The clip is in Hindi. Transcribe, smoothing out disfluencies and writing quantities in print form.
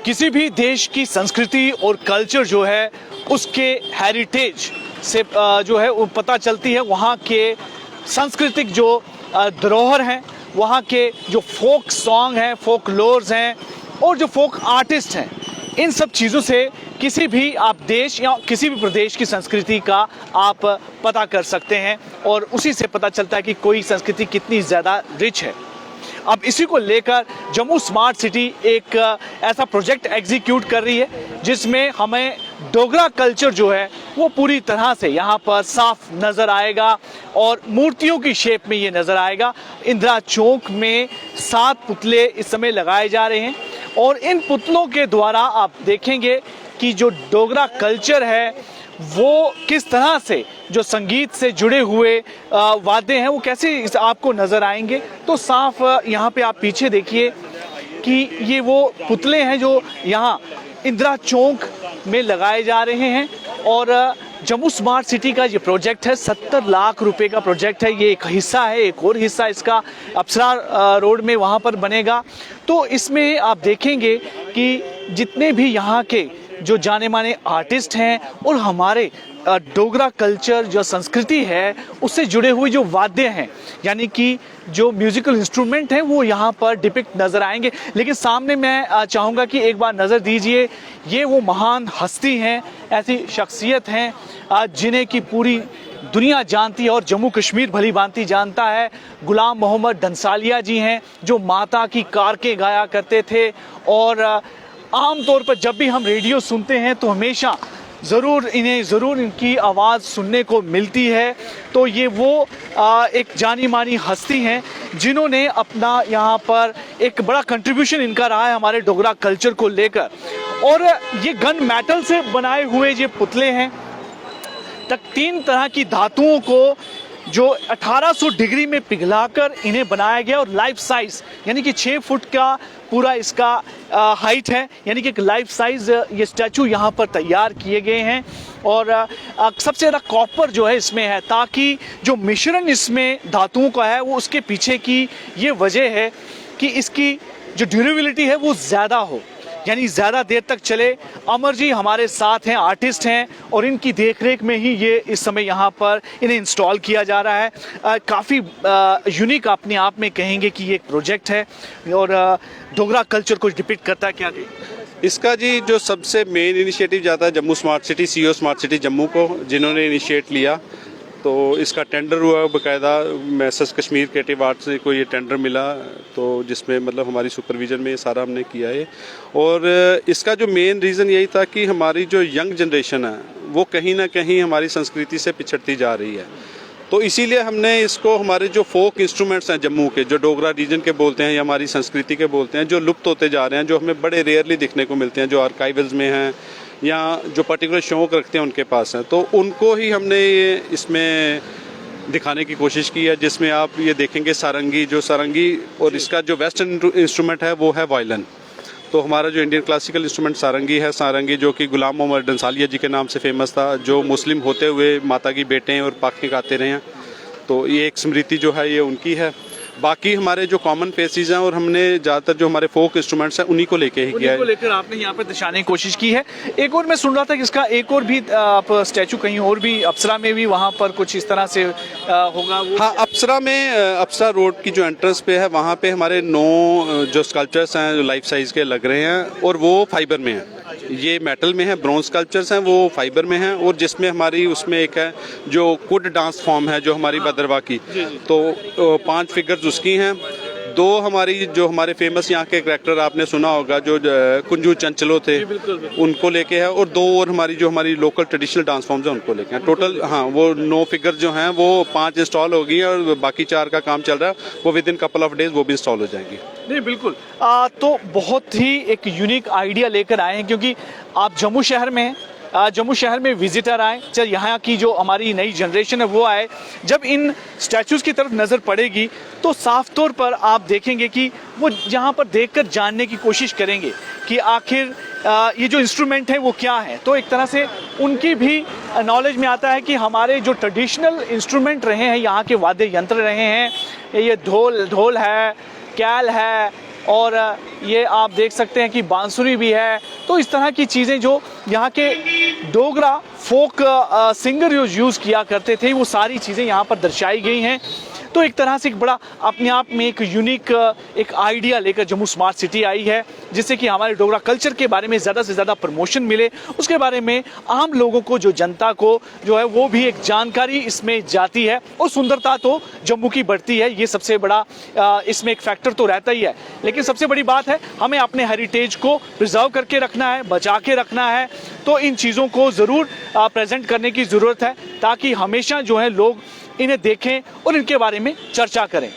किसी भी देश की संस्कृति और कल्चर जो है उसके हेरिटेज से जो है वो पता चलती है। वहाँ के सांस्कृतिक जो धरोहर हैं, वहाँ के जो फोक सॉन्ग हैं, फोक लोर्स हैं और जो फोक आर्टिस्ट हैं, इन सब चीज़ों से किसी भी आप देश या किसी भी प्रदेश की संस्कृति का आप पता कर सकते हैं और उसी से पता चलता है कि कोई संस्कृति कितनी ज़्यादा रिच है। अब इसी को लेकर जम्मू स्मार्ट सिटी एक ऐसा प्रोजेक्ट एग्जीक्यूट कर रही है जिसमें हमें डोगरा कल्चर जो है वो पूरी तरह से यहाँ पर साफ नज़र आएगा और मूर्तियों की शेप में ये नज़र आएगा। इंदिरा चौक में 7 पुतले इस समय लगाए जा रहे हैं और इन पुतलों के द्वारा आप देखेंगे कि जो डोगरा कल्चर है वो किस तरह से जो संगीत से जुड़े हुए वाद्य हैं वो कैसे आपको नज़र आएंगे। तो साफ यहाँ पे आप पीछे देखिए कि ये वो पुतले हैं जो यहाँ इंदिरा चौक में लगाए जा रहे हैं और जम्मू स्मार्ट सिटी का ये प्रोजेक्ट है, 70 लाख रुपए का प्रोजेक्ट है। ये एक हिस्सा है, एक और हिस्सा इसका अप्सरा रोड में वहाँ पर बनेगा। तो इसमें आप देखेंगे कि जितने भी यहाँ के जो जाने माने आर्टिस्ट हैं और हमारे डोगरा कल्चर जो संस्कृति है उससे जुड़े हुए जो वाद्य हैं यानी कि जो म्यूजिकल इंस्ट्रूमेंट हैं वो यहाँ पर डिपिक्ट नज़र आएंगे। लेकिन सामने मैं चाहूँगा कि एक बार नज़र दीजिए, ये वो महान हस्ती हैं, ऐसी शख्सियत हैं जिन्हें की पूरी दुनिया जानती है और जम्मू कश्मीर भली भांति जानता है। गुलाम मोहम्मद डंसालिया जी हैं जो माता की कारकें गाया करते थे और आमतौर पर जब भी हम रेडियो सुनते हैं तो हमेशा ज़रूर इनकी आवाज़ सुनने को मिलती है। तो ये वो एक जानी मानी हस्ती हैं जिन्होंने अपना यहाँ पर एक बड़ा कंट्रीब्यूशन इनका रहा है हमारे डोगरा कल्चर को लेकर। और ये गन मेटल से बनाए हुए ये पुतले हैं, तक 3 तरह की धातुओं को जो 1800 डिग्री में पिघलाकर इन्हें बनाया गया और लाइफ साइज यानी कि 6 फुट का पूरा इसका हाइट है, यानी कि एक लाइफ साइज ये स्टैचू यहाँ पर तैयार किए गए हैं। और सबसे ज़्यादा कॉपर जो है इसमें है ताकि जो मिश्रण इसमें धातुओं का है वो उसके पीछे की ये वजह है कि इसकी जो ड्यूरेबिलिटी है वो ज़्यादा हो, यानी ज़्यादा देर तक चले। अमर जी हमारे साथ हैं, आर्टिस्ट हैं और इनकी देखरेख में ही ये इस समय यहाँ पर इन्हें इंस्टॉल किया जा रहा है। काफ़ी यूनिक अपने आप में कहेंगे कि ये एक प्रोजेक्ट है और डोगरा कल्चर को डिपिक्ट करता है। क्या इसका जी जो सबसे मेन इनिशिएटिव जाता है Jammu smart city, CEO smart city Jammu को, जिन्होंने इनिशिएट लिया। तो इसका टेंडर हुआ बाकायदा मैसेज कश्मीर क्रिएटिव आर्ट से कोई ये टेंडर मिला, तो जिसमें मतलब हमारी सुपरविजन में ये सारा हमने किया है। और इसका जो मेन रीज़न यही था कि हमारी जो यंग जनरेशन है वो कहीं ना कहीं हमारी संस्कृति से पिछड़ती जा रही है। तो इसीलिए हमने इसको हमारे जो फोक इंस्ट्रूमेंट्स हैं जम्मू के, जो डोगरा रीजन के बोलते हैं या हमारी संस्कृति के बोलते हैं, जो लुप्त होते जा रहे हैं, जो हमें बड़े रेयरली दिखने को मिलते हैं, जो आर्काइवल्स में हैं या जो पर्टिकुलर शौक रखते हैं उनके पास हैं, तो उनको ही हमने ये इसमें दिखाने की कोशिश की है। जिसमें आप ये देखेंगे सारंगी, जो सारंगी और इसका जो वेस्टर्न इंस्ट्रूमेंट है वो है वायलिन। तो हमारा जो इंडियन क्लासिकल इंस्ट्रूमेंट सारंगी है, सारंगी जो कि गुलाम मोहम्मद डंसालिया जी के नाम से फेमस था, जो मुस्लिम होते हुए माता की बेटे हैं और पाखें गाते रहे हैं। तो ये एक स्मृति जो है ये उनकी है। बाकी हमारे जो कॉमन फेसेस हैं और हमने ज़्यादातर जो हमारे फोक इंस्ट्रूमेंट्स हैं उन्हीं को लेके ही किया है। उन्हीं को लेकर आपने यहाँ पर दर्शाने की कोशिश की है। एक और मैं सुन रहा था कि इसका एक और भी आप स्टैचू कहीं और भी अप्सरा में भी वहाँ पर कुछ इस तरह से होगा वो? हाँ, अप्सरा में अप्सरा रोड की जो एंट्रेंस पे है वहाँ पे हमारे 9 जो स्कल्पचर्स हैं जो लाइफ साइज के लग रहे हैं और वो फाइबर में हैं। ये मेटल में है, ब्रॉन्ज स्कल्पचर्स हैं वो फाइबर में हैं। और जिसमें हमारी उसमें एक है जो कुड डांस फॉर्म है जो हमारी भद्रवा की, तो 5 फिगर्स उसकी हैं। 2 हमारी जो हमारे फेमस यहाँ के करैक्टर आपने सुना होगा जो कुंजू चंचलो थे, उनको लेके है। और 2 और हमारी जो हमारी लोकल ट्रेडिशनल डांस फॉर्म्स हैं उनको लेके हैं। टोटल हाँ वो 9 फिगर जो हैं वो 5 इंस्टॉल होगी और बाकी 4 का काम चल रहा है, वो with in couple of days वो भी इंस्टॉल हो जाएंगी। नहीं बिल्कुल, तो बहुत ही एक यूनिक आइडिया लेकर आए हैं क्योंकि आप जम्मू शहर में हैं, जम्मू शहर में विजिटर आए, चाहे यहाँ की जो हमारी नई जनरेशन है वो आए, जब इन स्टैचूज़ की तरफ नज़र पड़ेगी तो साफ तौर पर आप देखेंगे कि वो यहाँ पर देखकर जानने की कोशिश करेंगे कि आखिर ये जो इंस्ट्रूमेंट है वो क्या है। तो एक तरह से उनकी भी नॉलेज में आता है कि हमारे जो ट्रेडिशनल इंस्ट्रूमेंट रहे हैं, यहाँ के वाद्य यंत्र रहे हैं, ये ढोल है, कैल है, और ये आप देख सकते हैं कि बांसुरी भी है। तो इस तरह की चीज़ें जो यहाँ के डोगरा फोक सिंगर जो यूज़ किया करते थे, वो सारी चीज़ें यहाँ पर दर्शाई गई हैं। तो एक तरह से एक बड़ा अपने आप में एक यूनिक एक आइडिया लेकर जम्मू स्मार्ट सिटी आई है, जिससे कि हमारे डोगरा कल्चर के बारे में ज़्यादा से ज़्यादा प्रमोशन मिले, उसके बारे में आम लोगों को, जो जनता को जो है वो भी एक जानकारी इसमें जाती है और सुंदरता तो जम्मू की बढ़ती है। ये सबसे बड़ा इसमें एक फैक्टर तो रहता ही है। लेकिन सबसे बड़ी बात है, हमें अपने हेरिटेज को प्रिजर्व करके रखना है, बचा के रखना है। तो इन चीज़ों को ज़रूर प्रेजेंट करने की ज़रूरत है, ताकि हमेशा जो है लोग इन्हें देखें और इनके बारे में चर्चा करें।